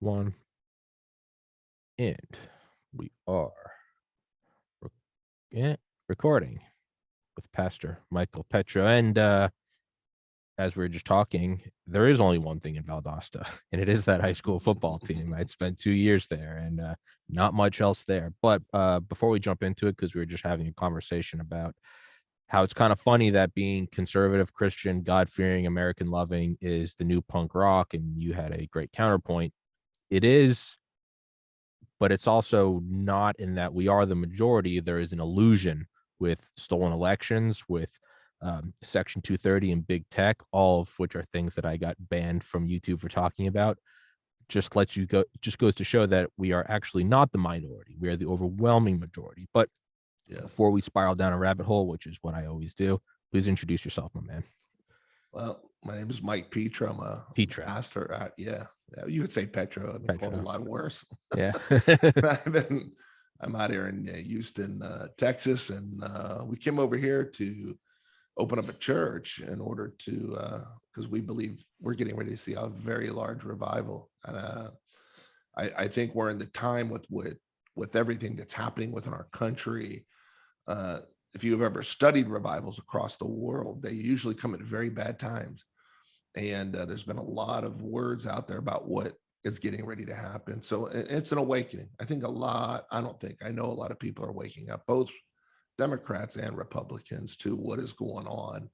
One, and we are recording with Pastor Michael Petro. And as we were just talking, there is only one thing in Valdosta, and it is that high school football team. I'd spent 2 years there and not much else there. But before we jump into it, because we were just having a conversation about how it's kind of funny that being conservative, Christian, God-fearing, American-loving is the new punk rock, and you had a great counterpoint. It is, but it's also not, in that we are the majority. There is an illusion with stolen elections, with Section 230 and big tech, all of which are things that I got banned from YouTube for talking about. Just goes to show that we are actually not the minority. We are the overwhelming majority. But before we spiral down a rabbit hole, which is what I always do, please introduce yourself, my man. Well, my name is Mike Petro. I'm a pastor at, you would say Petro. I've been called a lot worse. Yeah. I'm out here in Houston, Texas, and we came over here to open up a church in order to, because we believe we're getting ready to see a very large revival. And I think we're in the time with everything that's happening within our country. If you've ever studied revivals across the world, they usually come at very bad times. And there's been a lot of words out there about what is getting ready to happen. So it's an awakening. I know a lot of people are waking up, both Democrats and Republicans, to what is going on.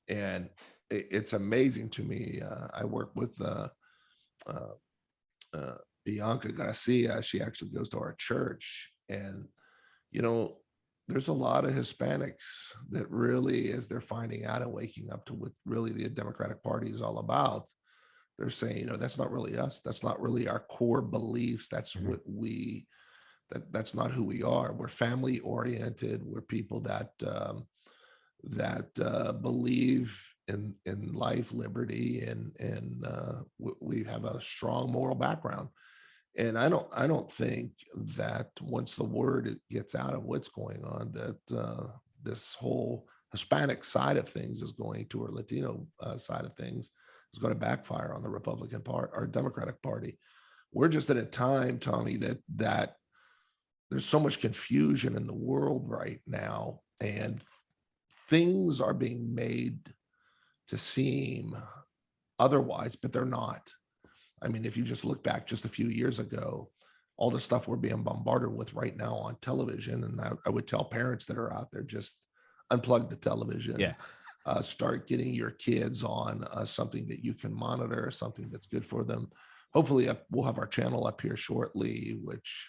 And it's amazing to me. I work with Bianca Garcia. She actually goes to our church, and there's a lot of Hispanics that really, as they're finding out and waking up to what really the Democratic Party is all about, they're saying, that's not really us. That's not really our core beliefs. That's what that's not who we are. We're family oriented. We're people that believe in life, liberty, and we have a strong moral background. And I don't think that once the word gets out of what's going on, that this whole Hispanic side of things is going to, or Latino side of things is going to backfire on the Republican part or Democratic Party. We're just at a time, Tommy, that there's so much confusion in the world right now, and things are being made to seem otherwise, but they're not. I mean, if you just look back just a few years ago, all the stuff we're being bombarded with right now on television, and I would tell parents that are out there, just unplug the television. Yeah. Start getting your kids on something that you can monitor, something that's good for them. Hopefully we'll have our channel up here shortly, which,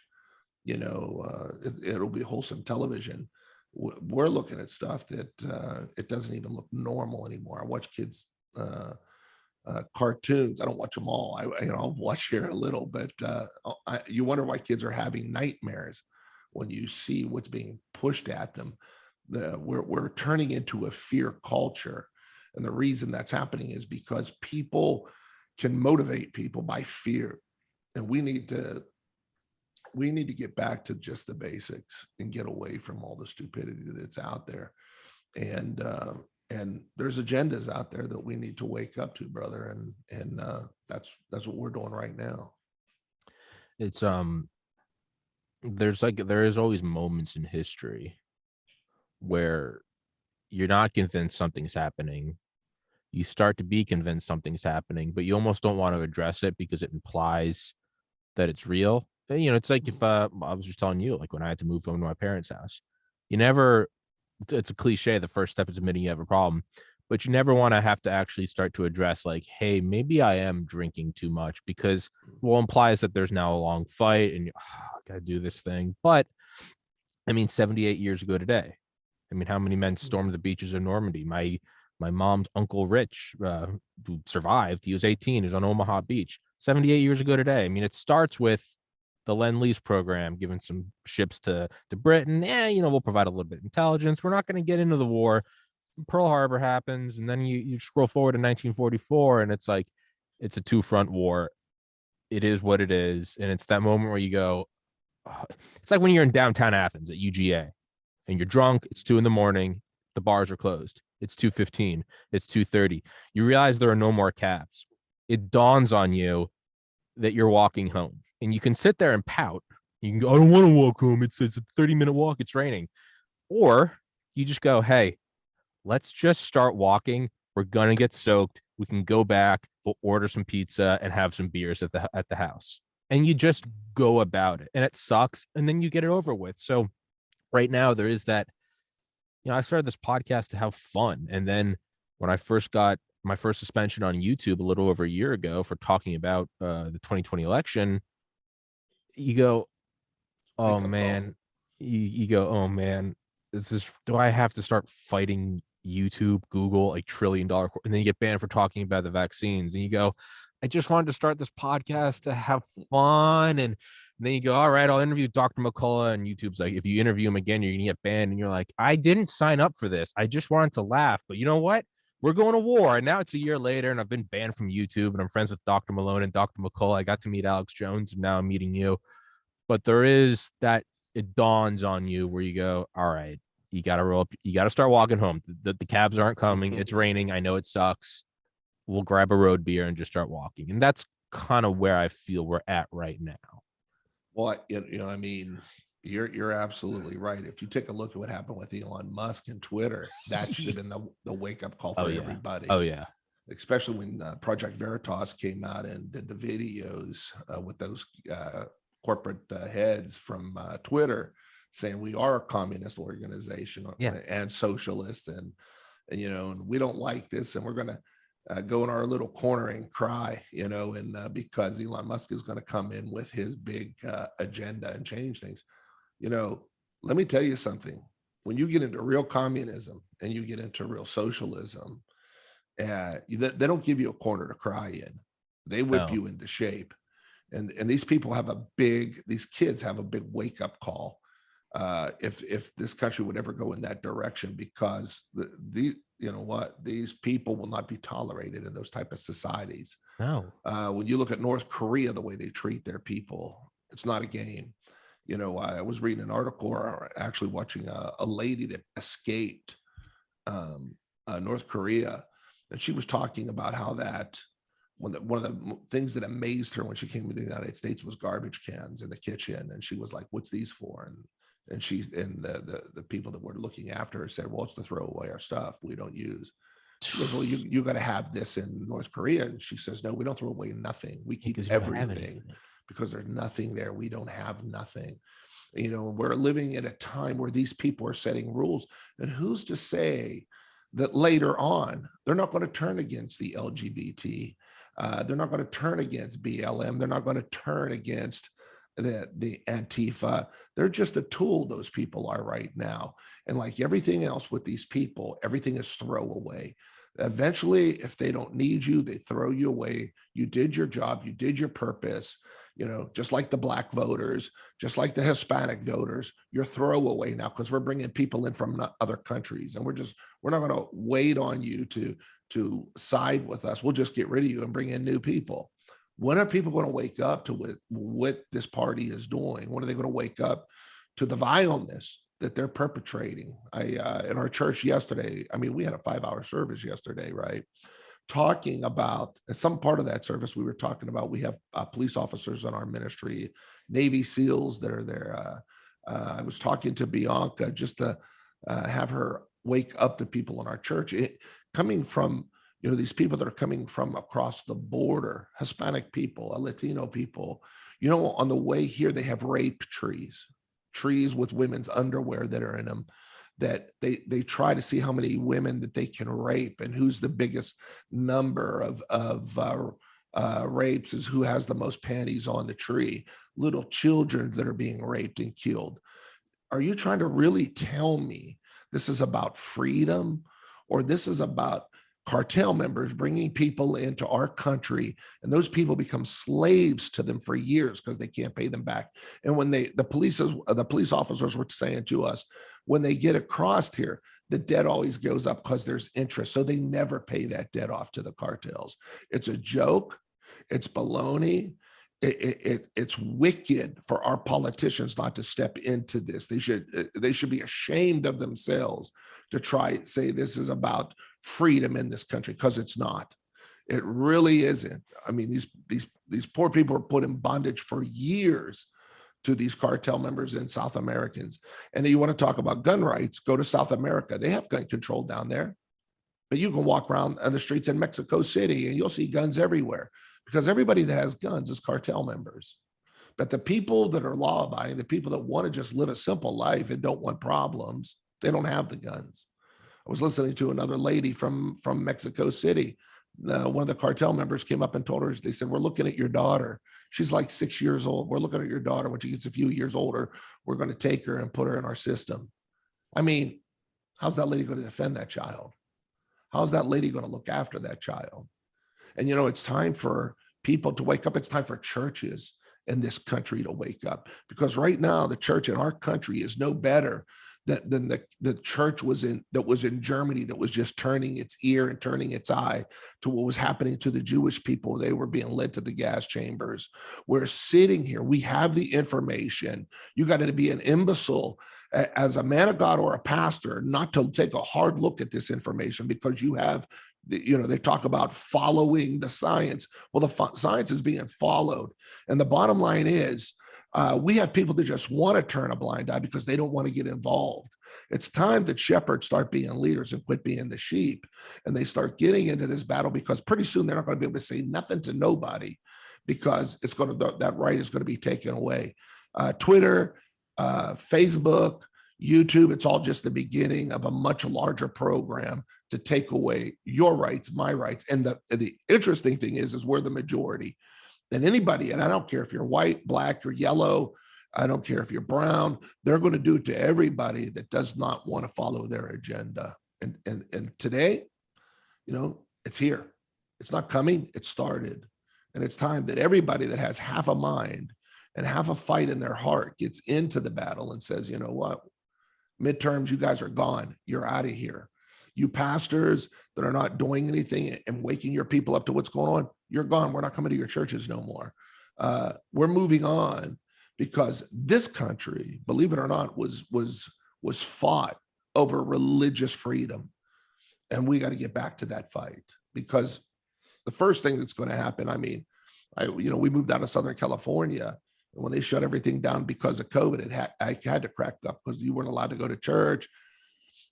it'll be wholesome television. We're looking at stuff that it doesn't even look normal anymore. I watch kids cartoons. I don't watch them all. I'll watch here a little, but you wonder why kids are having nightmares when you see what's being pushed at them. We're turning into a fear culture, and the reason that's happening is because people can motivate people by fear, and we need to get back to just the basics and get away from all the stupidity that's out there. And there's agendas out there that we need to wake up to, brother. And that's what we're doing right now. It's there is always moments in history where you're not convinced something's happening. You start to be convinced something's happening, but you almost don't want to address it because it implies that it's real. And, it's like if I was just telling you, like when I had to move home to my parents' house, it's a cliche. The first step is admitting you have a problem, but you never want to have to actually start to address, like, hey, maybe I am drinking too much, because implies that there's now a long fight and I gotta do this thing. But I mean, 78 years ago today, I mean, how many men stormed the beaches of Normandy? My mom's uncle Rich, who survived, he was 18, he was on Omaha Beach 78 years ago today. I mean, it starts with the Lend-Lease program, giving some ships to Britain. We'll provide a little bit of intelligence. We're not going to get into the war. Pearl Harbor happens, and then you scroll forward to 1944, and it's like it's a two-front war. It is what it is, and it's that moment where you go, oh. It's like when you're in downtown Athens at UGA, and you're drunk. It's 2 a.m. The bars are closed. It's 2:15. It's 2:30. You realize there are no more cabs. It dawns on you that you're walking home. And you can sit there and pout. You can go, I don't want to walk home. It's a 30-minute walk. It's raining. Or you just go, hey, let's just start walking. We're gonna get soaked. We can go back. We'll order some pizza and have some beers at the house. And you just go about it. And it sucks. And then you get it over with. So right now there is that, I started this podcast to have fun. And then when I first got my first suspension on YouTube a little over a year ago for talking about the 2020 election, you go, oh Wake up call. man, you go, oh man, do I have to start fighting YouTube, Google, like $1 trillion, and then you get banned for talking about the vaccines, and you go, I just wanted to start this podcast to have fun, and then you go, all right, I'll interview Dr. McCullough, and YouTube's like, if you interview him again, you're gonna get banned, and you're like, I didn't sign up for this, I just wanted to laugh, but you know what? We're going to war, and now it's a year later, and I've been banned from YouTube, and I'm friends with Dr. Malone and Dr. McCullough. I got to meet Alex Jones, and now I'm meeting you. But there is that, it dawns on you where you go, all right, you got to roll up, you got to start walking home. The cabs aren't coming. It's raining. I know it sucks. We'll grab a road beer and just start walking. And that's kind of where I feel we're at right now. Well, I mean, you're absolutely right. If you take a look at what happened with Elon Musk and Twitter, that should have been the wake up call for everybody. Oh yeah. Especially when Project Veritas came out and did the videos with those corporate heads from Twitter saying we are a communist organization and socialist, and and we don't like this, and we're going to go in our little corner and cry, and because Elon Musk is going to come in with his big agenda and change things. Let me tell you something. When you get into real communism and you get into real socialism, they don't give you a corner to cry in. They whip you into shape. And these people have these kids have a big wake up call if this country would ever go in that direction, because these people will not be tolerated in those type of societies. No. When you look at North Korea, the way they treat their people, it's not a game. I was reading an article, or actually watching a lady that escaped North Korea, and she was talking about how that one of the things that amazed her when she came to the United States was garbage cans in the kitchen, and she was like, "What's these for?" And the people that were looking after her said, "Well, it's to throw away our stuff we don't use." She goes, "Well, you got to have this in North Korea," and she says, "No, we don't throw away nothing. We keep everything because there's nothing there. We don't have nothing." We're living at a time where these people are setting rules, and who's to say that later on they're not going to turn against the LGBT? They're not going to turn against BLM. They're not going to turn against the Antifa. They're just a tool, those people are right now. And like everything else with these people, everything is throwaway. Eventually, if they don't need you, they throw you away. You did your job. You did your purpose. Just like the Black voters, just like the Hispanic voters, you're throwaway now, because we're bringing people in from other countries, and we're not going to wait on you to side with us. We'll just get rid of you and bring in new people. When are people going to wake up to what this party is doing? When are they going to wake up to the vileness that they're perpetrating? In our church yesterday, we had a 5-hour service yesterday, right? Talking about some part of that service, we were talking about, we have police officers in our ministry, Navy SEALs that are there. I was talking to Bianca just to have her wake up the people in our church, coming from, these people that are coming from across the border, Hispanic people, Latino people, on the way here, they have rape trees with women's underwear that are in them, that they try to see how many women that they can rape, and who's the biggest number of rapes is who has the most panties on the tree. Little children that are being raped and killed. Are you trying to really tell me this is about freedom, or this is about cartel members bringing people into our country, and those people become slaves to them for years because they can't pay them back? And when the police officers were saying to us, when they get across here, the debt always goes up because there's interest. So they never pay that debt off to the cartels. It's a joke. It's baloney. It's wicked for our politicians not to step into this. They should be ashamed of themselves to try say this is about freedom in this country, because it's not. It really isn't. I mean, these poor people are put in bondage for years to these cartel members and South Americans. And you want to talk about gun rights, go to South America. They have gun control down there. But you can walk around on the streets in Mexico City and you'll see guns everywhere, because everybody that has guns is cartel members. But the people that are law abiding, the people that want to just live a simple life and don't want problems, they don't have the guns. I was listening to another lady from Mexico City. One of the cartel members came up and told her, they said, we're looking at your daughter. She's like 6 years old. We're looking at your daughter. When she gets a few years older, we're going to take her and put her in our system. I mean, how's that lady going to defend that child? How's that lady going to look after that child? And, you know, it's time for people to wake up. It's time for churches in this country to wake up, because right now the church in our country is no better than the church that was in Germany, that was just turning its ear and turning its eye to what was happening to the Jewish people. They were being led to the gas chambers. We're sitting here. We have the information. You got to be an imbecile as a man of God or a pastor not to take a hard look at this information, because you have, you know, they talk about following the science. Well, the science is being followed. And the bottom line is, we have people that just want to turn a blind eye because they don't want to get involved. It's time that shepherds start being leaders and quit being the sheep, and they start getting into this battle, because pretty soon they're not going to be able to say nothing to nobody, because it's going to, that right is going to be taken away. Twitter, Facebook, YouTube, it's all just the beginning of a much larger program to take away your rights, my rights. And the interesting thing is we're the majority. And anybody, and I don't care if you're white, black, or yellow, I don't care if you're brown, they're going to do it to everybody that does not want to follow their agenda. And today, you know, it's here. It's not coming, it started. And it's time that everybody that has half a mind and half a fight in their heart gets into the battle and says, you know what, midterms, you guys are gone. You're out of here. You pastors that are not doing anything and waking your people up to what's going on, you're gone. We're not coming to your churches no more. We're moving on, because this country, believe it or not, was fought over religious freedom. And we got to get back to that fight, because the first thing that's going to happen, I mean, we moved out of Southern California, and when they shut everything down because of COVID, I had to crack up, because you weren't allowed to go to church.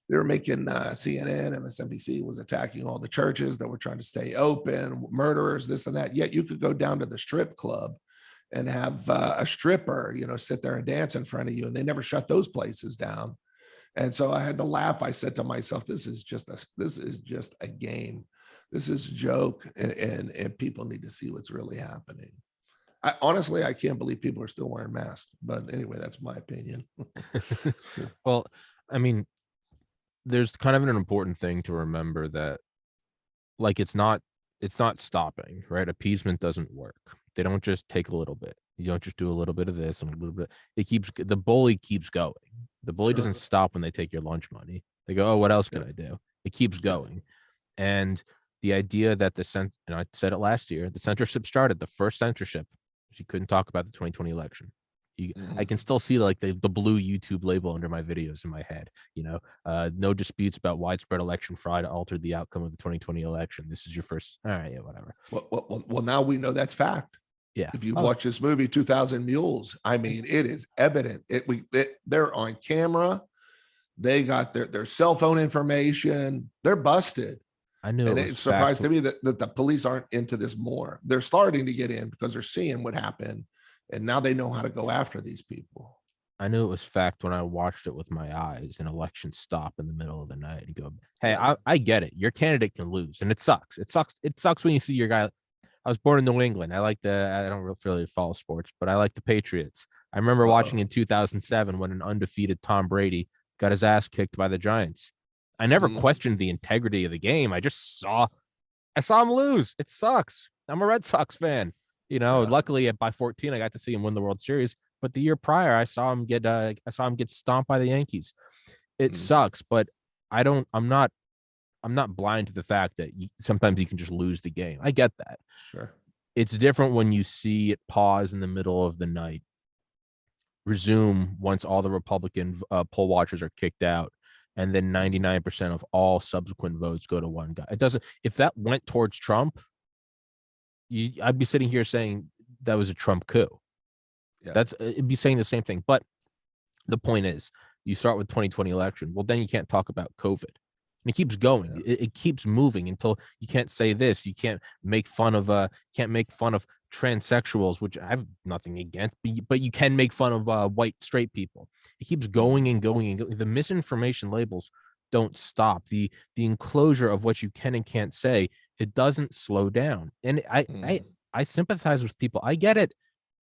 They were making CNN, MSNBC was attacking all the churches that were trying to stay open, murderers, this and that. Yet you could go down to the strip club and have a stripper, you know, sit there and dance in front of you, and they never shut those places down. And so I had to laugh. I said to myself, this is just a game. This is a joke, and people need to see what's really happening. Honestly, I can't believe people are still wearing masks. But anyway, that's my opinion. Well, I mean, there's kind of an important thing to remember, that like it's not stopping, right? Appeasement doesn't work. They don't just take a little bit. You don't just do a little bit of this and a little bit. The bully keeps going. The bully doesn't stop when they take your lunch money. They go, oh, what else can I do? It keeps going. And the idea that and I said it last year, the censorship started. The first censorship, you couldn't talk about the 2020 election. I can still see like the blue YouTube label under my videos in my head, you know, no disputes about widespread election fraud altered the outcome of the 2020 election. This is your first. All right. Yeah, whatever. Well, now we know that's fact. Yeah. If you watch this movie, 2000 Mules, I mean, it is evident. They're on camera. They got their cell phone information. They're busted. I knew. And it's surprised to me that the police aren't into this more. They're starting to get in because they're seeing what happened. And now they know how to go after these people. I knew it was fact when I watched it with my eyes. An election stop in the middle of the night and go, hey, yeah. I get it. Your candidate can lose, and it sucks. It sucks when you see your guy. I was born in New England. I don't really follow sports, but I like the Patriots. I remember watching in 2007 when an undefeated Tom Brady got his ass kicked by the Giants. I never questioned the integrity of the game. I saw him lose. It sucks. I'm a Red Sox fan. You know, luckily by 14, I got to see him win the World Series. But the year prior, I saw him get stomped by the Yankees. It sucks, but I'm not blind to the fact that sometimes you can just lose the game. I get that. Sure. It's different when you see it pause in the middle of the night, resume once all the Republican poll watchers are kicked out, and then 99% of all subsequent votes go to one guy. It doesn't. If that went towards Trump, I'd be sitting here saying that was a Trump coup. Yeah. It'd be saying the same thing. But the point is, you start with 2020 election. Well, then you can't talk about COVID. And it keeps going. Yeah. It keeps moving until you can't say this. You can't make fun of transsexuals, which I have nothing against, but you can make fun of white straight people. It keeps going and going and going. The misinformation labels don't stop. The enclosure of what you can and can't say, it doesn't slow down. And I sympathize with people. I get it.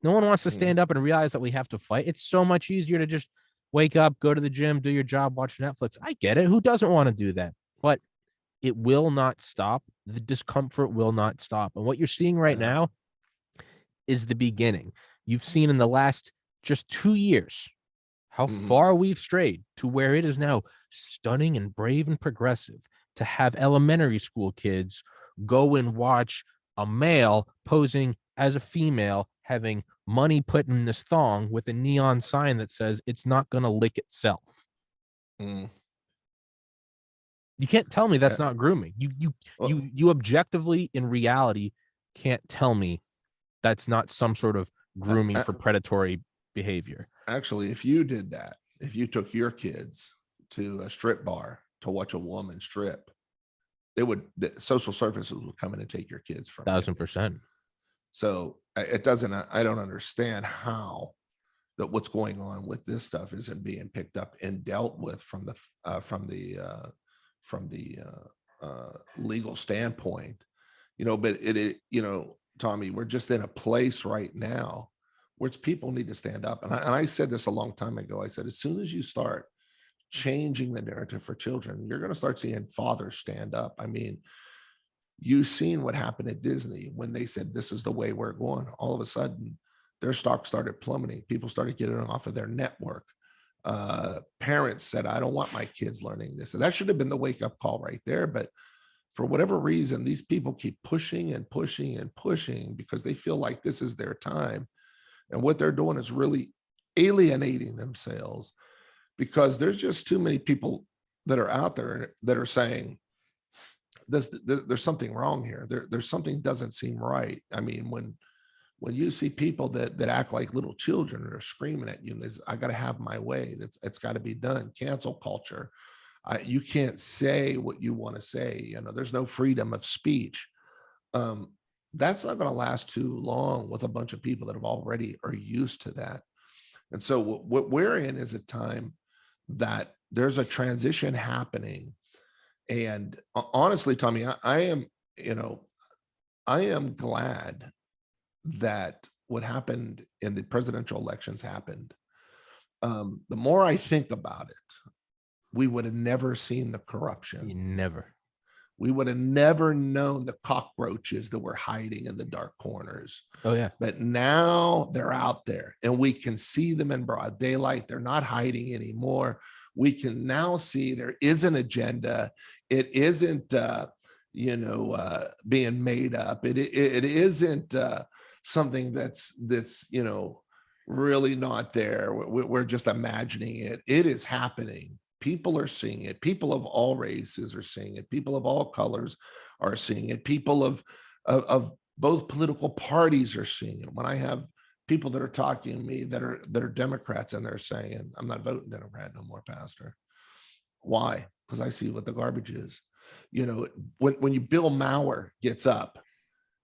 No one wants to stand up and realize that we have to fight. It's so much easier to just wake up, go to the gym, do your job, watch Netflix. I get it. Who doesn't want to do that? But it will not stop. The discomfort will not stop. And what you're seeing right Yeah. now is the beginning. You've seen in the last just 2 years how far we've strayed to where it is now stunning and brave and progressive to have elementary school kids go and watch a male posing as a female having money put in this thong with a neon sign that says it's not going to lick itself. Mm. You can't tell me that's not grooming. You objectively in reality can't tell me that's not some sort of grooming for predatory behavior. Actually, if you did that, if you took your kids to a strip bar to watch a woman strip, the social services would come in and take your kids from you. 1000%. So it doesn't, I don't understand how that what's going on with this stuff isn't being picked up and dealt with from the legal standpoint, but Tommy, we're just in a place right now where people need to stand up. And I said this a long time ago. I said, as soon as you start changing the narrative for children, you're going to start seeing fathers stand up. I mean, you've seen what happened at Disney when they said, this is the way we're going. All of a sudden, their stock started plummeting. People started getting off of their network. Parents said, I don't want my kids learning this. And that should have been the wake-up call right there. But for whatever reason, these people keep pushing and pushing and pushing because they feel like this is their time. And what they're doing is really alienating themselves, because there's just too many people that are out there that are saying, there's something wrong here. There's something doesn't seem right. I mean, when you see people that act like little children and are screaming at you, and I got to have my way, it's got to be done. Cancel culture. You can't say what you want to say. There's no freedom of speech. That's not going to last too long with a bunch of people that have already are used to that. And so what we're in is a time that there's a transition happening. And honestly, Tommy, I am glad that what happened in the presidential elections happened. The more I think about it, we would have never seen the corruption. Never. We would have never known the cockroaches that were hiding in the dark corners. Oh, yeah. But now they're out there and we can see them in broad daylight. They're not hiding anymore. We can now see there is an agenda. It isn't, being made up. It isn't something that's really not there. We're just imagining it. It is happening. People are seeing it. People of all races are seeing it. People of all colors are seeing it. People of both political parties are seeing it. When I have people that are talking to me that are Democrats and they're saying, I'm not voting Democrat no more, Pastor. Why? Because I see what the garbage is. When Bill Maher gets up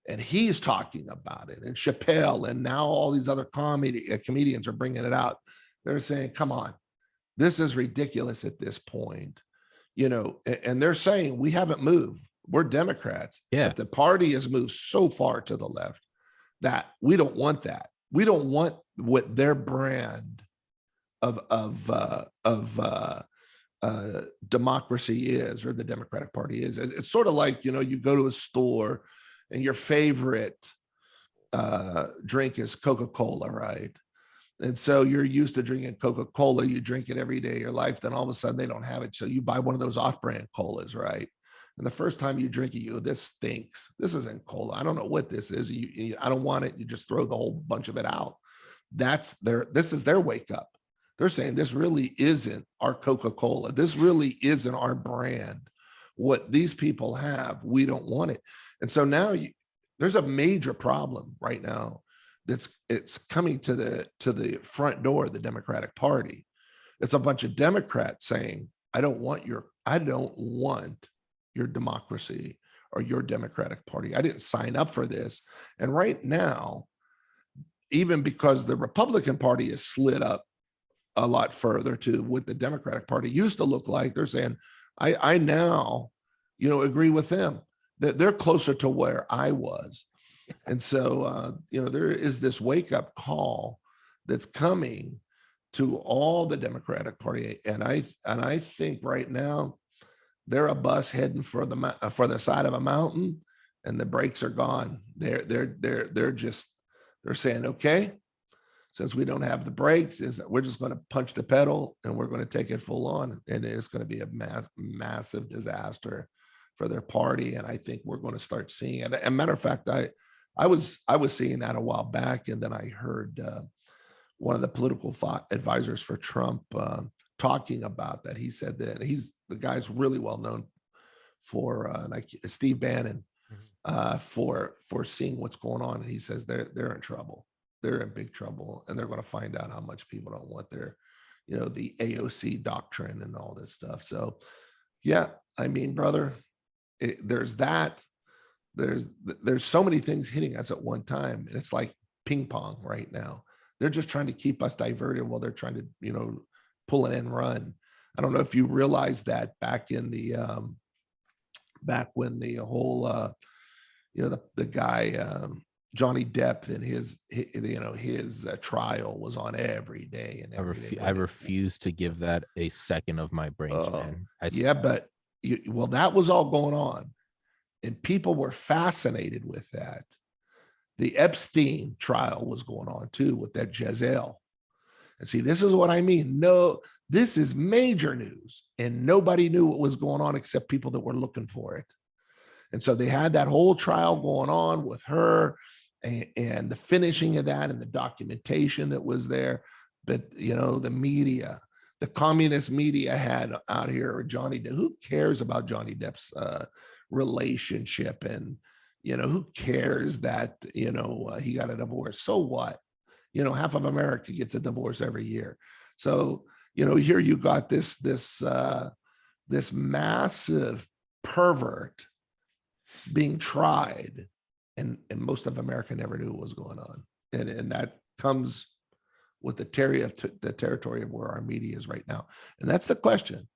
and he's talking about it, and Chappelle, and now all these other comedians are bringing it out. They're saying, come on, this is ridiculous at this point, and they're saying we haven't moved. We're Democrats, but the party has moved so far to the left that we don't want that. We don't want what their brand of democracy is, or the Democratic Party is. It's sort of like, you go to a store and your favorite drink is Coca-Cola, right? And so you're used to drinking Coca-Cola. You drink it every day of your life. Then all of a sudden they don't have it. So you buy one of those off-brand colas, right? And the first time you drink it, you go, this stinks. This isn't cola. I don't know what this is. I don't want it. You just throw the whole bunch of it out. This is their wake up. They're saying this really isn't our Coca-Cola. This really isn't our brand. What these people have, we don't want it. And so now there's a major problem right now it's coming to the front door of the Democratic Party. It's a bunch of Democrats saying, I don't want your democracy or your Democratic Party. I didn't sign up for this. And right now, even because the Republican Party has slid up a lot further to what the Democratic Party used to look like, they're saying, I now, agree with them, that they're closer to where I was. And so, there is this wake up call that's coming to all the Democratic Party, and I think right now they're a bus heading for the side of a mountain, and the brakes are gone. They're saying, okay, since we don't have the brakes, we're just going to punch the pedal and we're going to take it full on, and it's going to be a massive disaster for their party. And I think we're going to start seeing it. As a matter of fact, I was seeing that a while back, and then I heard one of the political advisors for Trump talking about that. He said that the guy's really well known for like Steve Bannon for seeing what's going on, and he says they're in trouble. They're in big trouble, and they're going to find out how much people don't want their, the AOC doctrine and all this stuff. So, yeah, I mean, brother, there's that. There's so many things hitting us at one time, and it's like ping pong right now. They're just trying to keep us diverted while they're trying to, pull an end run. I don't know if you realize that back in the back when the whole the guy Johnny Depp and his trial was on every day and every day. I refuse to give that a second of my brains, man. But that was all going on, and people were fascinated with that. The Epstein trial was going on too with that Giselle. And see, this is what I mean. No, this is major news, and nobody knew what was going on except people that were looking for it. And so they had that whole trial going on with her, and the finishing of that and the documentation that was there. But, the media, the communist media had out here, Johnny Depp. Who cares about Johnny Depp's relationship? And, who cares that, he got a divorce? So what? Half of America gets a divorce every year. So, here you got this massive pervert being tried, and most of America never knew what was going on. And that comes with the territory of where our media is right now. And that's the question.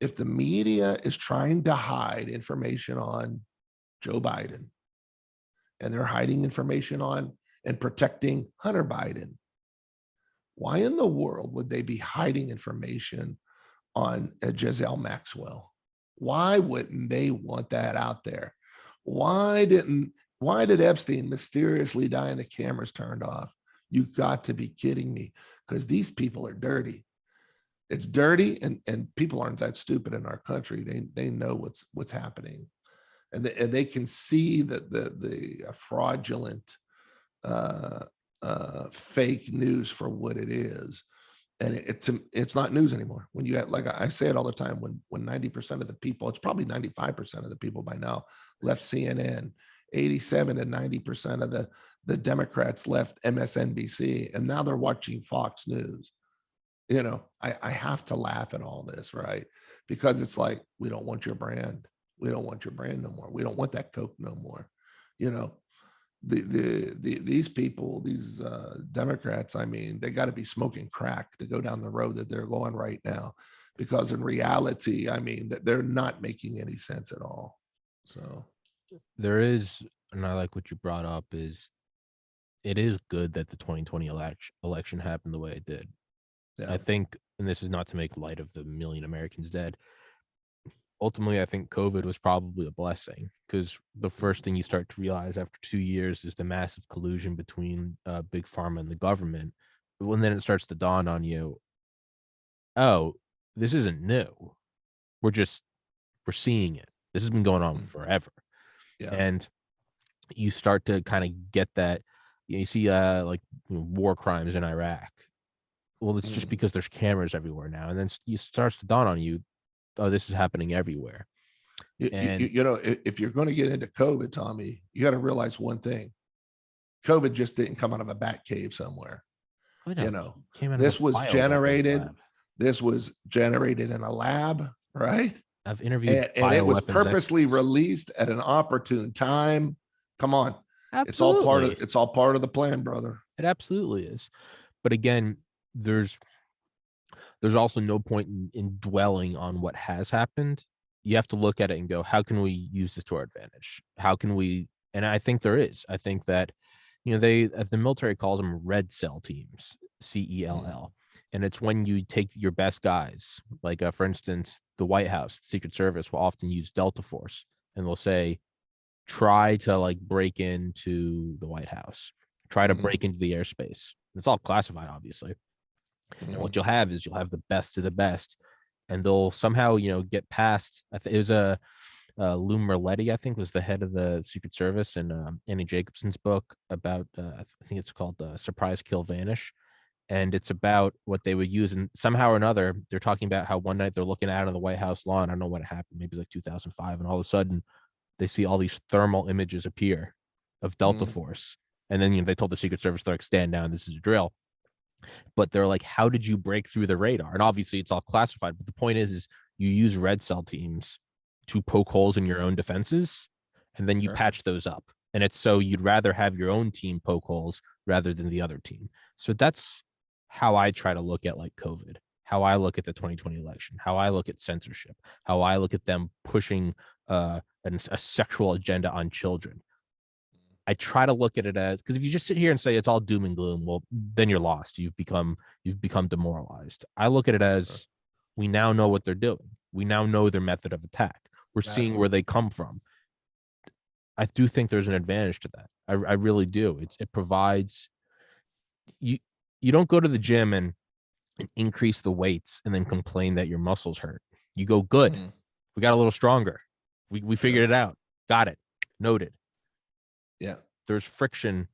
If the media is trying to hide information on Joe Biden, and they're hiding information on and protecting Hunter Biden, why in the world would they be hiding information on Giselle Maxwell? Why wouldn't they want that out there? Why did Epstein mysteriously die and the cameras turned off? You got to be kidding me, because these people are dirty. It's dirty, and people aren't that stupid in our country. They know what's happening, and they can see that the fraudulent fake news for what it is. And it's not news anymore. When you have, like I say it all the time, when 90% of the people, it's probably 95% of the people by now left CNN, 87 and 90% of the Democrats left MSNBC, and now they're watching Fox News. I have to laugh at all this, right? Because it's like, we don't want your brand. We don't want your brand no more. We don't want that Coke no more. These people, these Democrats, I mean, they got to be smoking crack to go down the road that they're going right now, because in reality, I mean, that they're not making any sense at all. So there is, and I like what you brought up, is it is good that the 2020 election happened the way it did. yeah, I think, and this is not to make light of the million Americans dead, ultimately, I think COVID was probably a blessing, because the first thing you start to realize after 2 years is the massive collusion between big pharma and the government. But when then it starts to dawn on you, oh, this isn't new. We're seeing it. This has been going on forever. yeah, And you start to kind of get that. You see like war crimes in Iraq. Well, it's just because there's cameras everywhere now. And then it starts to dawn on you, oh, this is happening everywhere. And If you're going to get into COVID, Tommy, you got to realize one thing. COVID just didn't come out of a bat cave somewhere. I know, came out of This a was bioweapons generated. lab. This was generated in a lab, right? I've interviewed And it was bioweapons purposely experts. released at an opportune time. Come on. Absolutely. It's all part of the plan, brother. It absolutely is. But again, there's also no point in dwelling on what has happened. You have to look at it and go, how can we use this to our advantage? How can we? And I think there is. I think that, the military calls them red cell teams, CELL. And it's when you take your best guys, like, for instance, the White House, the Secret Service will often use Delta Force, and they'll say, try to like break into the White House, try to break into the airspace. It's all classified, obviously. And what you'll have is you'll have the best of the best, and they'll somehow, get past. It was Lou Merletti, I think, was the head of the Secret Service in Annie Jacobson's book about, I think it's called Surprise, Kill, Vanish. And it's about what they would use. And somehow or another, they're talking about how one night they're looking out on the White House lawn. I don't know when it happened. Maybe it's like 2005. And all of a sudden, they see all these thermal images appear of Delta Force. And then, they told the Secret Service, they're like, stand down, this is a drill. But they're like, how did you break through the radar? And obviously it's all classified. But the point is you use red cell teams to poke holes in your own defenses, and then you patch those up. And it's so you'd rather have your own team poke holes rather than the other team. So that's how I try to look at like COVID, how I look at the 2020 election, how I look at censorship, how I look at them pushing a sexual agenda on children. I try to look at it as, because if you just sit here and say it's all doom and gloom, well, then you're lost. You've become demoralized. I look at it as, we now know what they're doing. We now know their method of attack. We're seeing where they come from. I do think there's an advantage to that. I really do. It provides you don't go to the gym and increase the weights and then complain that your muscles hurt. You go, good. We got a little stronger. We figured it out. Got it. Noted. Yeah. There's friction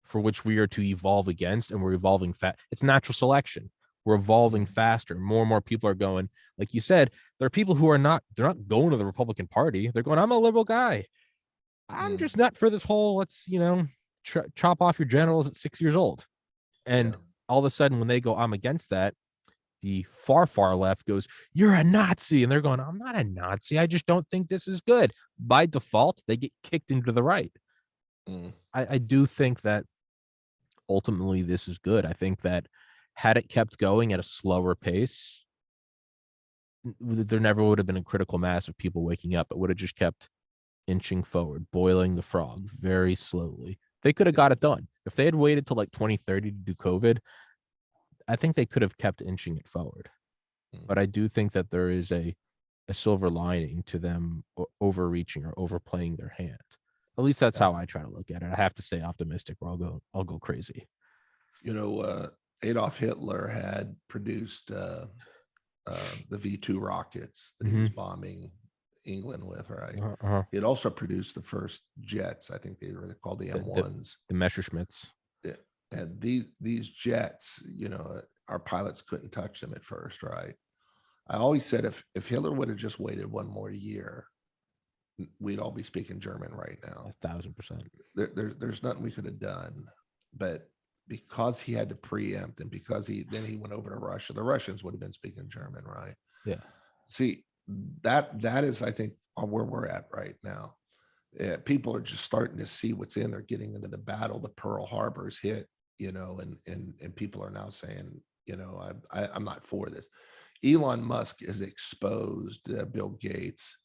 for which we are to evolve against, and we're evolving fast. It's natural selection. We're evolving faster. More and more people are going, like you said, there are people who are not, they're not going to the Republican Party. They're going, I'm a liberal guy. I'm just not for this whole, let's, chop off your genitals at 6 years old. And all of a sudden, when they go, I'm against that, the far, far left goes, you're a Nazi. And they're going, I'm not a Nazi. I just don't think this is good. By default, they get kicked into the right. I do think that ultimately this is good. I think that had it kept going at a slower pace, there never would have been a critical mass of people waking up. It would have just kept inching forward, boiling the frog very slowly. They could have got it done. If they had waited till like 2030 to do COVID, I think they could have kept inching it forward. But I do think that there is a silver lining to them overreaching or overplaying their hand. At least that's how I try to look at it. I have to stay optimistic or I'll go crazy. Adolf Hitler had produced the V2 rockets that he was bombing England with, right? He had also produced the first jets. I think they were called the M1s. The Messerschmitts. And these jets, our pilots couldn't touch them at first, right? I always said if Hitler would have just waited one more year, we'd all be speaking German right now. 1,000%. There's nothing we could have done, but because he had to preempt, and because he went over to Russia, the Russians would have been speaking German, right? Yeah. See, that is, I think, where we're at right now. People are just starting to see what's in. They're getting into the battle. The Pearl Harbor's hit, and people are now saying, I'm not for this. Elon Musk has exposed Bill Gates,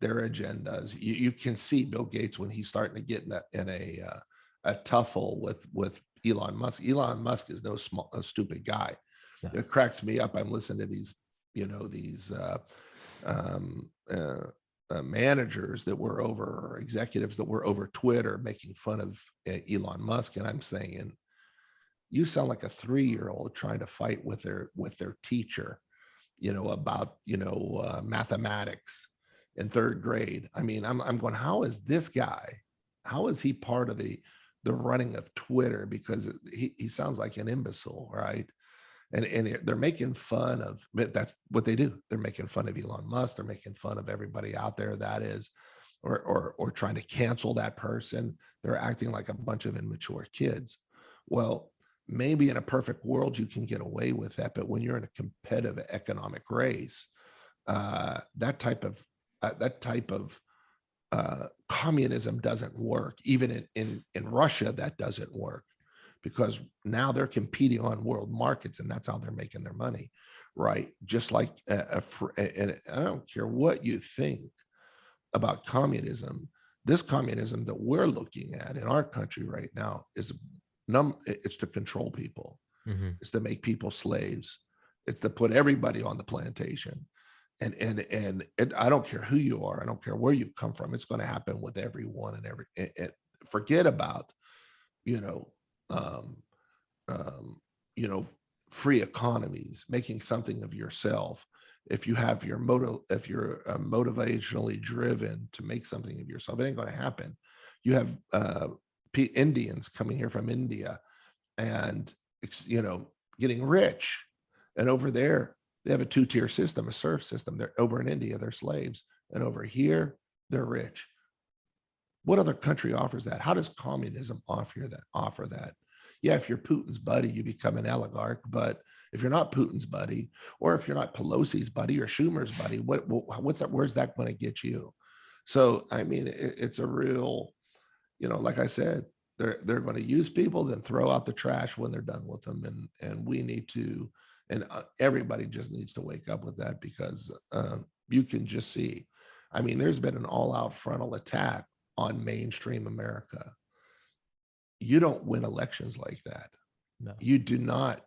their agendas. You can see Bill Gates when he's starting to get in a tuffle with Elon Musk. Elon Musk is no stupid guy. No. It cracks me up. I'm listening to these, managers that were over, executives that were over Twitter making fun of Elon Musk, and I'm saying, you sound like a 3-year-old trying to fight with their teacher, about mathematics in 3rd grade. I mean, I'm going, how is this guy? How is he part of the running of Twitter? Because he sounds like an imbecile, right? they're making fun of, but that's what they do. They're making fun of Elon Musk. They're making fun of everybody out there that is, or trying to cancel that person. They're acting like a bunch of immature kids. Well, maybe in a perfect world you can get away with that, but when you're in a competitive economic race, that type of communism doesn't work. Even in Russia, that doesn't work, because now they're competing on world markets, and that's how they're making their money, right? Just like and I don't care what you think about communism. This communism that we're looking at in our country right now is it's to control people. Mm-hmm. It's to make people slaves. It's to put everybody on the plantation. And I don't care who you are. I don't care where you come from. It's going to happen with everyone and forget about, you know, um, you know, free economies, making something of yourself. If you have your if you're motivationally driven to make something of yourself, it ain't going to happen. You have Indians coming here from India and, you know, getting rich. And over there, they have a two-tier system, a serf system. They're over in India, they're slaves. And over here, they're rich. What other country offers that? How does communism offer that? Yeah, if you're Putin's buddy, you become an oligarch. But if you're not Putin's buddy, or if you're not Pelosi's buddy or Schumer's buddy, what's that? Where's that going to get you? So, I mean, it's a real, you know, like I said, they're going to use people, then throw out the trash when they're done with them. And we need to, and everybody just needs to wake up with that, because you can just see, I mean, there's been an all-out frontal attack on mainstream America. You don't win elections like that. No. You do not,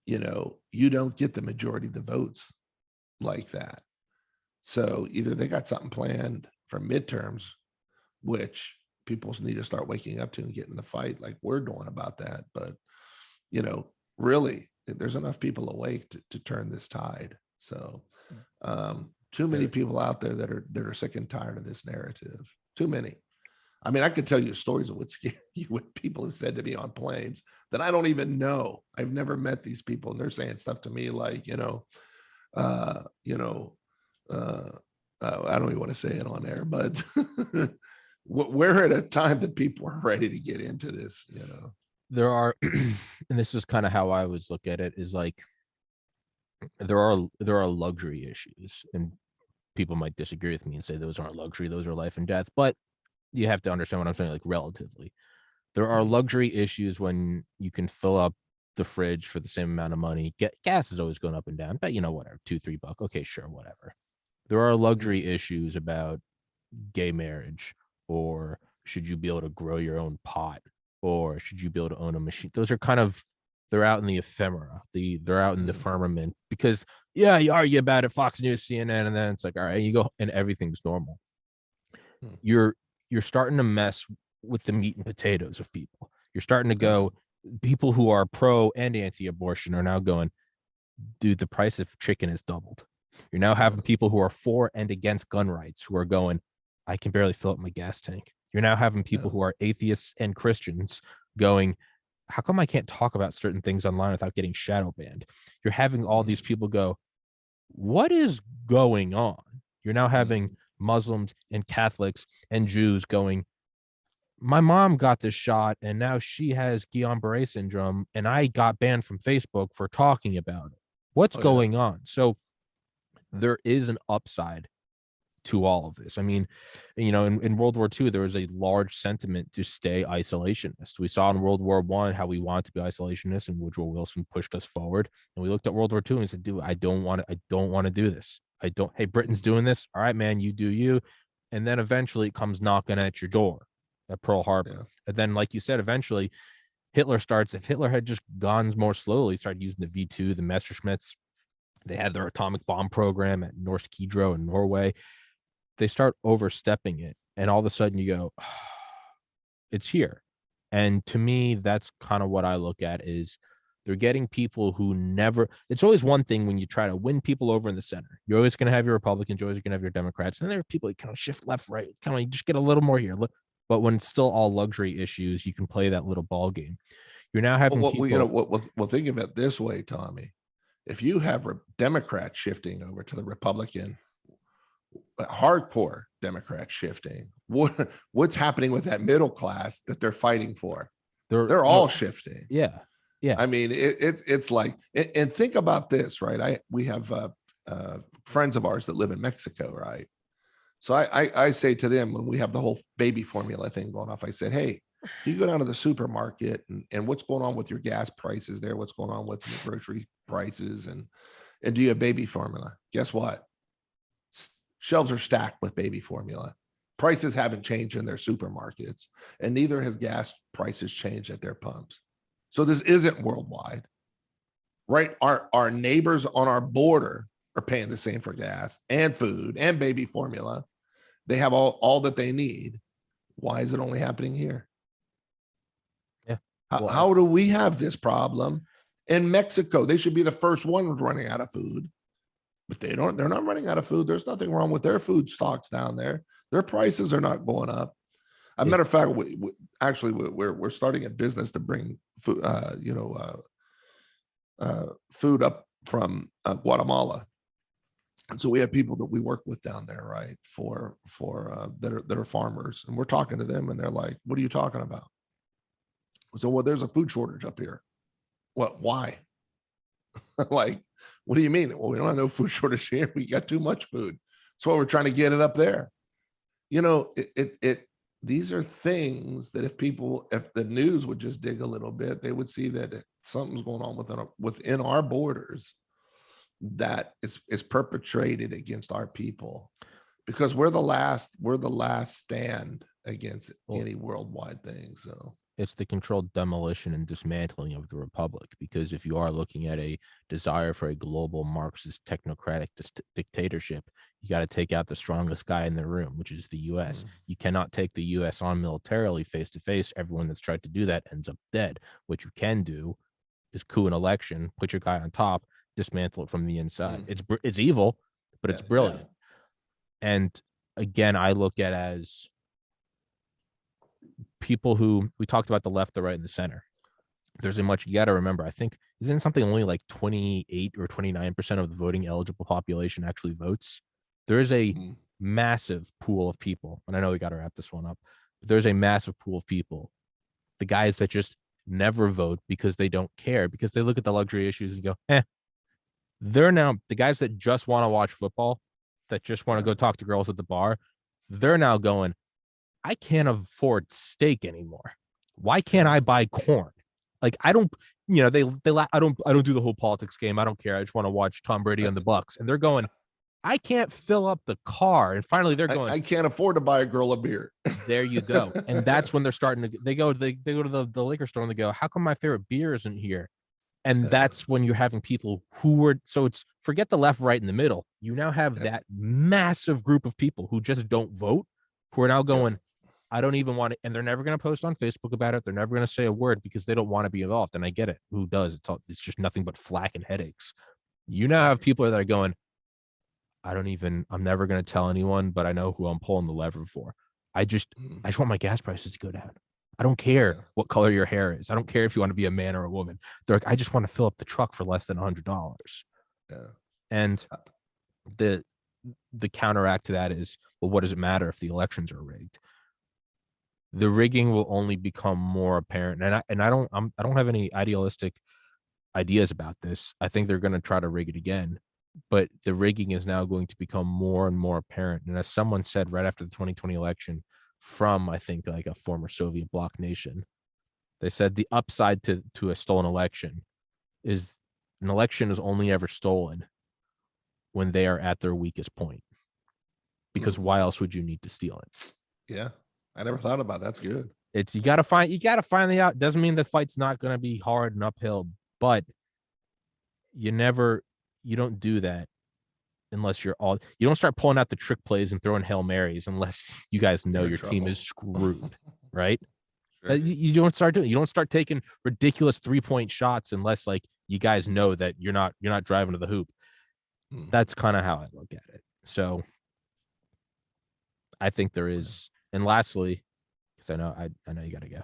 you know, you don't get the majority of the votes like that. So either they got something planned for midterms, which people need to start waking up to and get in the fight like we're doing about that. But, you know, really, there's enough people awake to turn this tide. So too many people out there that are sick and tired of this narrative. Too many. I mean, I could tell you stories of what scare you, what people have said to me on planes that I don't even know. I've never met these people, and they're saying stuff to me like, I don't even want to say it on air, but we're at a time that people are ready to get into this, you know. There are, and this is kind of how I always look at it, is like there are luxury issues, and people might disagree with me and say those aren't luxury, those are life and death. But you have to understand what I'm saying, like relatively. There are luxury issues when you can fill up the fridge for the same amount of money. Gas is always going up and down, but you know, whatever, $2-3. Okay, sure, whatever. There are luxury issues about gay marriage, or should you be able to grow your own pot, or should you be able to own a machine? Those are kind of, they're out in the ephemera. They're out in the firmament, because yeah, you argue about it, Fox News, CNN, and then it's like, all right, you go and everything's normal. You're starting to mess with the meat and potatoes of people. You're starting to go, people who are pro and anti-abortion are now going, dude, the price of chicken has doubled. You're now having people who are for and against gun rights who are going, I can barely fill up my gas tank. You're now having people who are atheists and Christians going, how come I can't talk about certain things online without getting shadow banned? You're having all these people go, what is going on? You're now having Muslims and Catholics and Jews going, my mom got this shot and now she has Guillain-Barré syndrome and I got banned from Facebook for talking about it. What's going on? So there is an upside to all of this. I mean, you know, in World War II, there was a large sentiment to stay isolationist. We saw in World War I how we wanted to be isolationist, and Woodrow Wilson pushed us forward. And we looked at World War II and we said, dude, I don't want to do this. Hey, Britain's doing this. All right, man, you do you. And then eventually it comes knocking at your door at Pearl Harbor. And then, like you said, eventually Hitler starts. If Hitler had just gone more slowly, started using the V2, the Messerschmitts, they had their atomic bomb program at Norsk Hydro in Norway. They start overstepping it, and all of a sudden you go, oh, it's here. And to me, that's kind of what I look at, is they're getting people who never, it's always one thing when you try to win people over in the center. You're always going to have your Republicans, you're always going to have your Democrats, and there are people that kind of shift left, right, kind of just get a little more here. But when it's still all luxury issues, you can play that little ball game. You're now having people. Well, think of it this way, Tommy. If you have Democrats shifting over to the Republican, hardcore Democrats shifting, what's happening with that middle class that they're fighting for? They're all shifting. Yeah. Yeah. I mean, it's like, and think about this, right? We have friends of ours that live in Mexico, right? So I say to them when we have the whole baby formula thing going off, I said, hey, you go down to the supermarket and what's going on with your gas prices there? What's going on with your grocery prices? And do you have baby formula? Guess what? Shelves are stacked with baby formula. Prices haven't changed in their supermarkets, and neither has gas prices changed at their pumps. So this isn't worldwide, right? Our neighbors on our border are paying the same for gas and food and baby formula. They have all that they need. Why is it only happening here? Yeah. How do we have this problem in Mexico? They should be the first ones running out of food, but they're not running out of food. There's nothing wrong with their food stocks down there. Their prices are not going up. As a matter of fact, we're starting a business to bring food, food up from Guatemala. And so we have people that we work with down there, right? For that are farmers, and we're talking to them, and they're like, "What are you talking about?" So, well, there's a food shortage up here. What? Why? Like, what do you mean? Well, we don't have no food shortage here. We got too much food. So we're trying to get it up there. You know, these are things that if the news would just dig a little bit, they would see that something's going on within our borders that is perpetrated against our people, because we're the last stand against any worldwide thing. So it's the controlled demolition and dismantling of the republic, because if you are looking at a desire for a global Marxist technocratic dictatorship, you got to take out the strongest guy in the room, which is the US. You cannot take the US on militarily face to face. Everyone that's tried to do that ends up dead. What you can do is coup an election, put your guy on top, dismantle it from the inside. It's evil, but it's brilliant. And again, I look at as people who, we talked about the left, the right, and the center. There's a much, you got to remember, I think, isn't something only like 28 or 29% of the voting eligible population actually votes? There is a massive pool of people, and I know we got to wrap this one up, but there's a massive pool of people, the guys that just never vote because they don't care, because they look at the luxury issues and go, they're now the guys that just want to watch football, that just want to go talk to girls at the bar. They're now going, I can't afford steak anymore. Why can't I buy corn? Like, I don't, I don't do the whole politics game. I don't care. I just want to watch Tom Brady on the Bucks. And they're going, I can't fill up the car. And finally they're going, I can't afford to buy a girl a beer. There you go. And that's when they're starting to, they go to the liquor store and they go, how come my favorite beer isn't here? And that's when you're having people who were, so it's, forget the left, right, in the middle. You now have that massive group of people who just don't vote, who are now going, I don't even want it. And they're never going to post on Facebook about it. They're never going to say a word because they don't want to be involved. And I get it. Who does? It's just nothing but flack and headaches. You now have people that are going, I'm never going to tell anyone, but I know who I'm pulling the lever for. I just want my gas prices to go down. I don't care what color your hair is. I don't care if you want to be a man or a woman. They're like, I just want to fill up the truck for less than $100. Yeah. And the counteract to that is, well, what does it matter if the elections are rigged? The rigging will only become more apparent. And I don't have any idealistic ideas about this. I think they're going to try to rig it again, but the rigging is now going to become more and more apparent. And as someone said right after the 2020 election, from, I think, like a former Soviet bloc nation, they said the upside to a stolen election is an election is only ever stolen when they are at their weakest point, because why else would you need to steal it? Yeah, I never thought about that. That's good. It's, you got to find the out. Doesn't mean the fight's not going to be hard and uphill, but you don't do that unless you don't start pulling out the trick plays and throwing Hail Marys unless you guys know your team is screwed, right? Sure. You don't start taking ridiculous 3-point shots unless, like, you guys know that you're not driving to the hoop. That's kind of how I look at it. So I think there is, and lastly, because I know you got to go,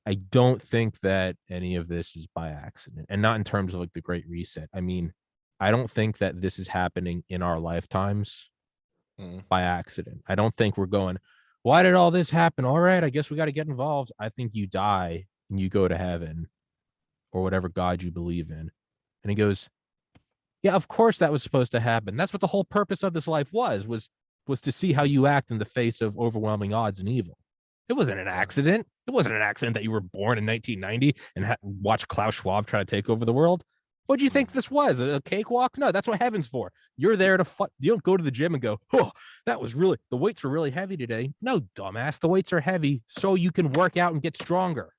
I don't think that any of this is by accident, and not in terms of like the Great Reset. I mean, I don't think that this is happening in our lifetimes Mm. by accident. I don't think we're going, why did all this happen? All right, I guess we got to get involved. I think you die and you go to heaven or whatever God you believe in. And he goes, yeah, of course that was supposed to happen. That's what the whole purpose of this life was to see how you act in the face of overwhelming odds and evil. It wasn't an Yeah. accident. It wasn't an accident that you were born in 1990 and watched Klaus Schwab try to take over the world. What do you think Mm. this was? A cakewalk? No, that's what heaven's for. You're there to fight. You don't go to the gym and go, oh, that was really, the weights are really heavy today. No, dumbass. The weights are heavy so you can work out and get stronger.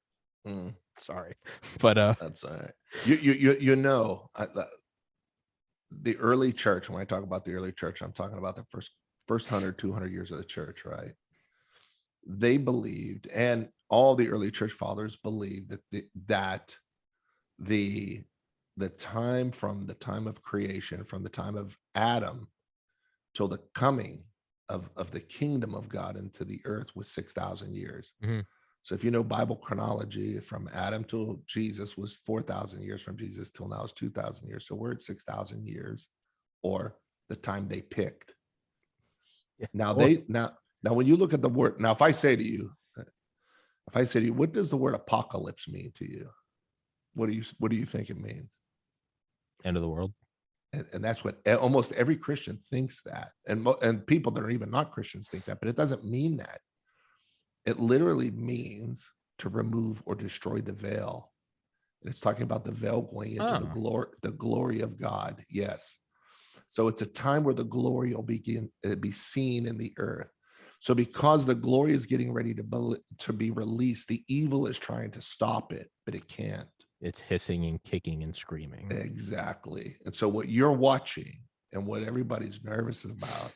Mm. Sorry. But That's all right. You know, the early church, when I talk about the early church, I'm talking about the first 100, 200 years of the church, right? They believed, and all the early church fathers believed that the time from the time of creation, from the time of Adam till the coming of the kingdom of God into the earth was 6,000 years. mhm. So if you know Bible chronology, from Adam till Jesus was 4,000 years, from Jesus till now is 2,000 years. So we're at 6,000 years, or the time they picked. Yeah. Now Or now when you look at the word, now if I say to you, what does the word apocalypse mean to you? What do you think it means? end of the world. And that's what almost every Christian thinks that, and people that are even not Christians think that, but it doesn't mean that. It literally means to remove or destroy the veil. And it's talking about the veil going into the glory of God. Yes. So it's a time where the glory will be seen in the earth. So because the glory is getting ready to be released, the evil is trying to stop it, but it can't. It's hissing and kicking and screaming. Exactly. And so what you're watching and what everybody's nervous about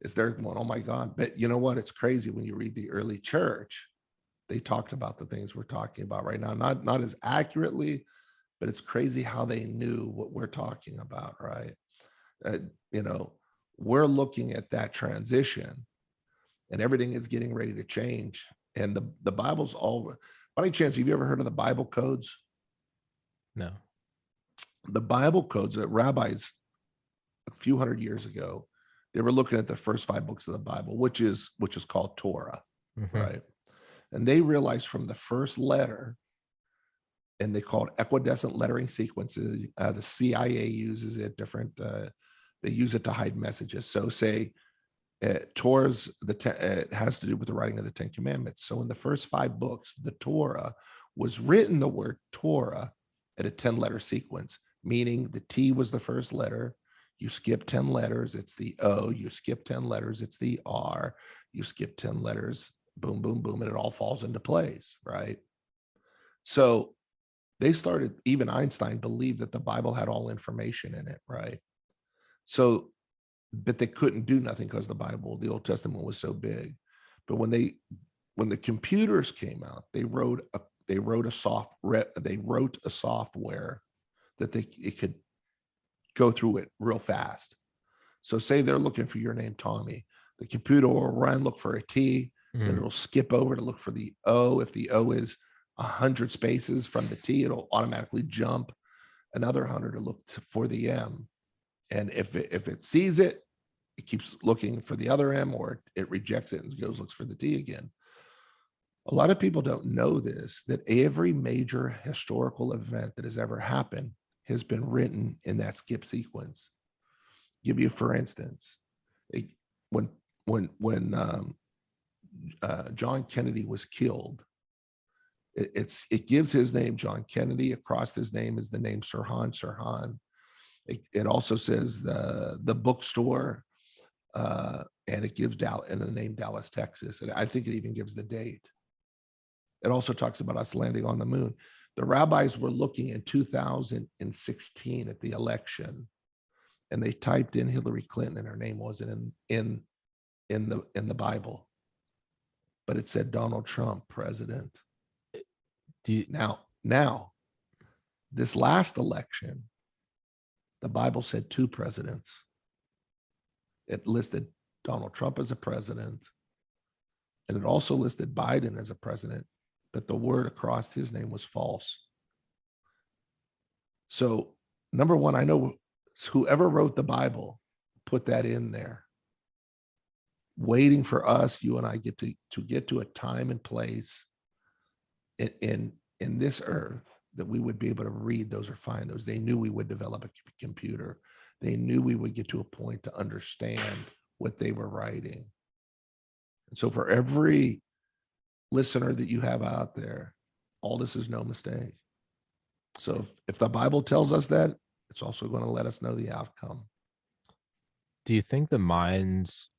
is they're going, oh my God. But you know what? It's crazy when you read the early church, they talked about the things we're talking about right now, not as accurately, but it's crazy how they knew what we're talking about, right? You know, we're looking at that transition and everything is getting ready to change. And the Bible's all, by any chance, have you ever heard of the Bible codes? No. The Bible codes that rabbis a few hundred years ago, they were looking at the first 5 books of the Bible, which is called Torah, Mhm. right? And they realized from the first letter, and they call it equidistant lettering sequences. The CIA uses it different. They use it to hide messages. So say Torah's it has to do with the writing of the 10 Commandments. So in the first 5 books, the Torah was written, the word Torah, at a 10-letter sequence, meaning the T was the first letter. You skip 10 letters, it's the O. You skip 10 letters, it's the R. You skip 10 letters, boom, boom, boom, and it all falls into place, right? So they started, even Einstein believed that the Bible had all information in it, right? So, but they couldn't do nothing because the Bible, the Old Testament, was so big. But when the computers came out, they wrote a software that it could go through it real fast. So say they're looking for your name, Tommy. The computer will run, look for a T, then it'll skip over to look for the O. If the O is 100 spaces from the T, it'll automatically jump another 100 to look for the M. And if it sees it, it keeps looking for the other M, or it rejects it and looks for the T again. A lot of people don't know this, that every major historical event that has ever happened has been written in that skip sequence. Give you, for instance, when John Kennedy was killed, it gives his name, John Kennedy. Across his name is the name Sirhan. It also says the bookstore, and it gives the name Dallas, Texas. And I think it even gives the date. It also talks about us landing on the moon. The rabbis were looking in 2016 at the election, and they typed in Hillary Clinton, and her name wasn't in the Bible, but it said Donald Trump, president. Now, this last election, the Bible said 2 presidents. It listed Donald Trump as a president, and it also listed Biden as a president, but the word across his name was false. So, number one, I know whoever wrote the Bible put that in there, waiting for us, you and I get to a time and place in this earth that we would be able to read those or find those. They knew we would develop a computer. They knew we would get to a point to understand what they were writing. And so for every listener that you have out there, all this is no mistake. So if the Bible tells us that, it's also going to let us know the outcome. Do you think the minds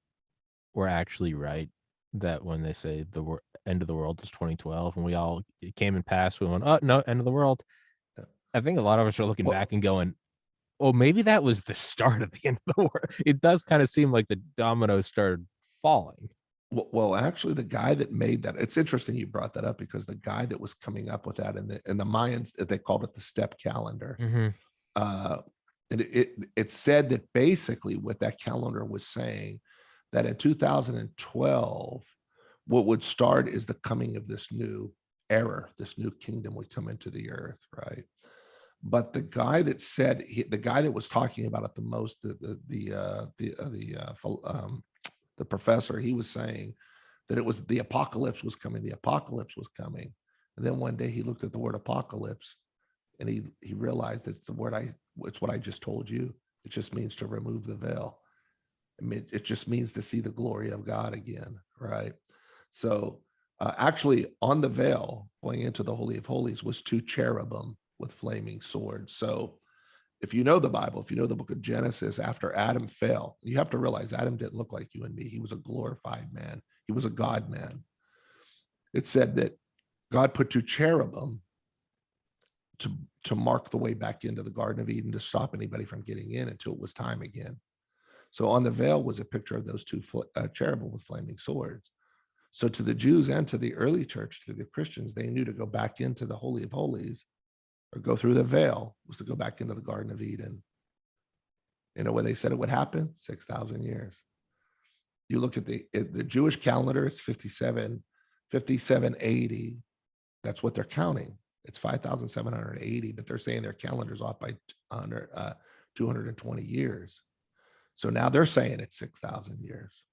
were actually right that when they say the end of the world is 2012 and we all it came and passed, we went, oh no, end of the world? Yeah. I think a lot of us are looking Well- back and going, oh, maybe that was the start of the end of the world. It does kind of seem like the dominoes started falling. Well, actually, the guy that made that, it's interesting you brought that up, because the guy that was coming up with that, and the Mayans, they called it the step calendar. Mm-hmm. It said that basically what that calendar was saying, that in 2012, what would start is the coming of this new era, this new kingdom would come into the earth, right? But the guy that said, the guy that was talking about it the most, the professor, he was saying that it was the apocalypse was coming. The apocalypse was coming. And then one day he looked at the word apocalypse and he realized it's the word it's what I just told you. It just means to remove the veil. I mean, it just means to see the glory of God again, right? So actually on the veil going into the Holy of Holies was two cherubim with flaming swords. So if you know the Bible, if you know the book of Genesis, after Adam fell, you have to realize Adam didn't look like you and me. He was a glorified man. He was a God man. It said that God put two cherubim to mark the way back into the Garden of Eden, to stop anybody from getting in until it was time again. So on the veil was a picture of those two cherubim with flaming swords. So to the Jews and to the early church, to the Christians, they knew to go back into the Holy of Holies or go through the veil was to go back into the Garden of Eden. You know, when they said it would happen, 6,000 years. You look at the Jewish calendar, it's 5780. That's what they're counting. It's 5,780, but they're saying their calendar's off by 220 years. So now they're saying it's 6,000 years.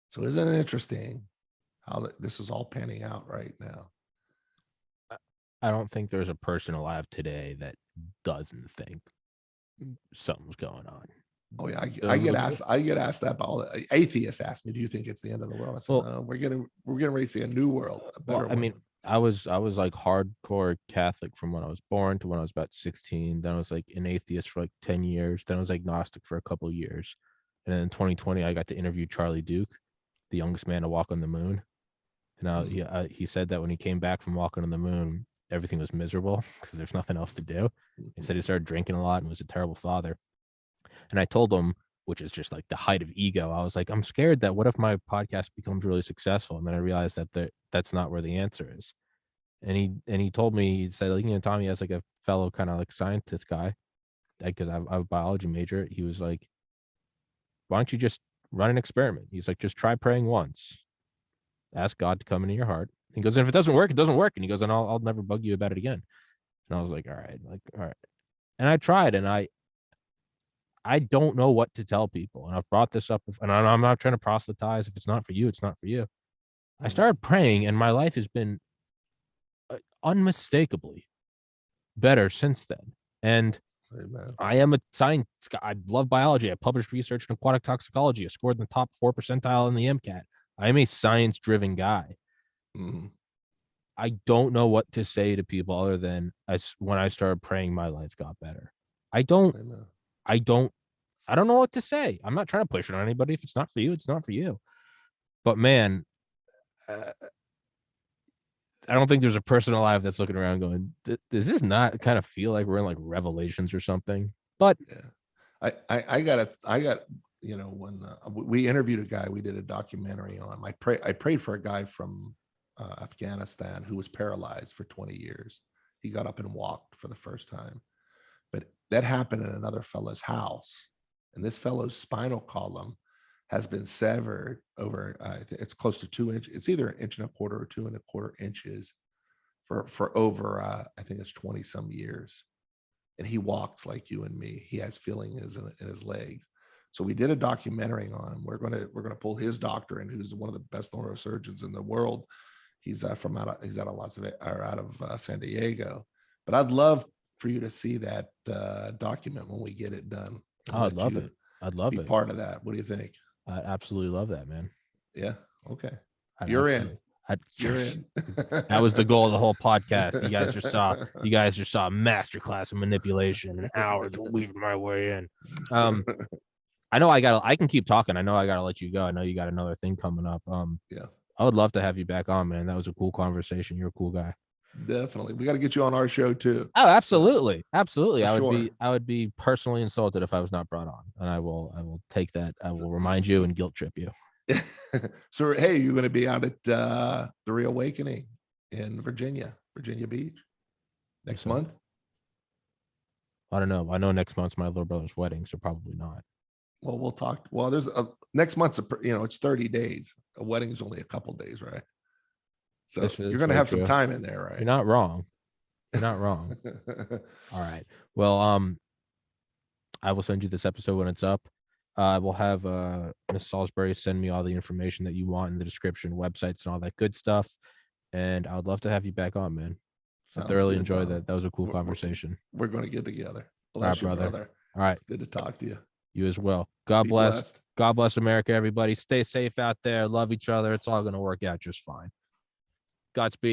So isn't it interesting how this is all panning out right now? I don't think there's a person alive today that doesn't think something's going on. Oh yeah, I get asked that by all the atheists. Ask me, do you think it's the end of the world? I said, no, we're getting ready to see a new world, a better one. I mean, I was like hardcore Catholic from when I was born to when I was about 16. Then I was like an atheist for like 10 years. Then I was agnostic for a couple of years. And then in 2020, I got to interview Charlie Duke, the youngest man to walk on the moon. And he said that when he came back from walking on the moon, everything was miserable because there's nothing else to do. He said he started drinking a lot and was a terrible father. And I told him, which is just like the height of ego, I was like, I'm scared that what if my podcast becomes really successful? And then I realized that that's not where the answer is. And he told me, he said, like, you know, Tommy, as like a fellow kind of like scientist guy, because I'm a biology major, he was like, why don't you just run an experiment? He's like, just try praying once. Ask God to come into your heart. He goes, and if it doesn't work, it doesn't work. And he goes, and I'll never bug you about it again. And I was like, all right. And I tried, and I don't know what to tell people. And I've brought this up, and I'm not trying to proselytize. If it's not for you, it's not for you. I started praying, and my life has been unmistakably better since then. And Amen. I am a science guy. I love biology. I published research in aquatic toxicology. I scored in the top 4 percentile in the MCAT. I am a science-driven guy. Mm-hmm. I don't know what to say to people other than when I started praying, my life got better. I don't know what to say. I'm not trying to push it on anybody. If it's not for you, it's not for you. But man, I don't think there's a person alive that's looking around going, does this not kind of feel like we're in like Revelations or something? But yeah, I got, you know, when we interviewed a guy, we did a documentary on, I prayed for a guy from Afghanistan who was paralyzed for 20 years. He got up and walked for the first time, but that happened in another fellow's house. And this fellow's spinal column has been severed over, it's close to 2 inches. It's either 1.25 inches or 2.25 inches for over I think it's 20 some years. And he walks like you and me. He has feeling in his legs. So we did a documentary on him. We're gonna pull his doctor in, who's one of the best neurosurgeons in the world. He's out of Las Vegas, or out of San Diego. But I'd love for you to see that document when we get it done. Oh, I'd love it. I'd love be it. part of that. What do you think? I absolutely love that, man. Yeah. Okay. You're in. You're in. That was the goal of the whole podcast. You guys just saw a masterclass of manipulation and hours weaving my way in. I know I can keep talking. I know I gotta let you go. I know you got another thing coming up. Yeah. I would love to have you back on, man. That was a cool conversation. You're a cool guy. Definitely. We got to get you on our show too. Oh, absolutely. Absolutely. For I would be personally insulted if I was not brought on. And I will take that. I will remind you and guilt trip you. So, hey, you're going to be out at the Reawakening in Virginia Beach next month? I don't know. I know next month's my little brother's wedding, so probably not. Well, we'll talk. Well, there's next month's, it's 30 days. A wedding is only a couple days, right? So you're going to have some time in there, right? You're not wrong. You're not wrong. All right. Well, I will send you this episode when it's up. I will have Miss Salisbury send me all the information that you want in the description, websites, and all that good stuff. And I would love to have you back on, man. I thoroughly enjoyed that. That was a cool conversation. We're going to get together. Bless you, brother. All right. It's good to talk to you. You as well. God bless. Blessed. God bless America, everybody. Stay safe out there. Love each other. It's all going to work out just fine. Godspeed.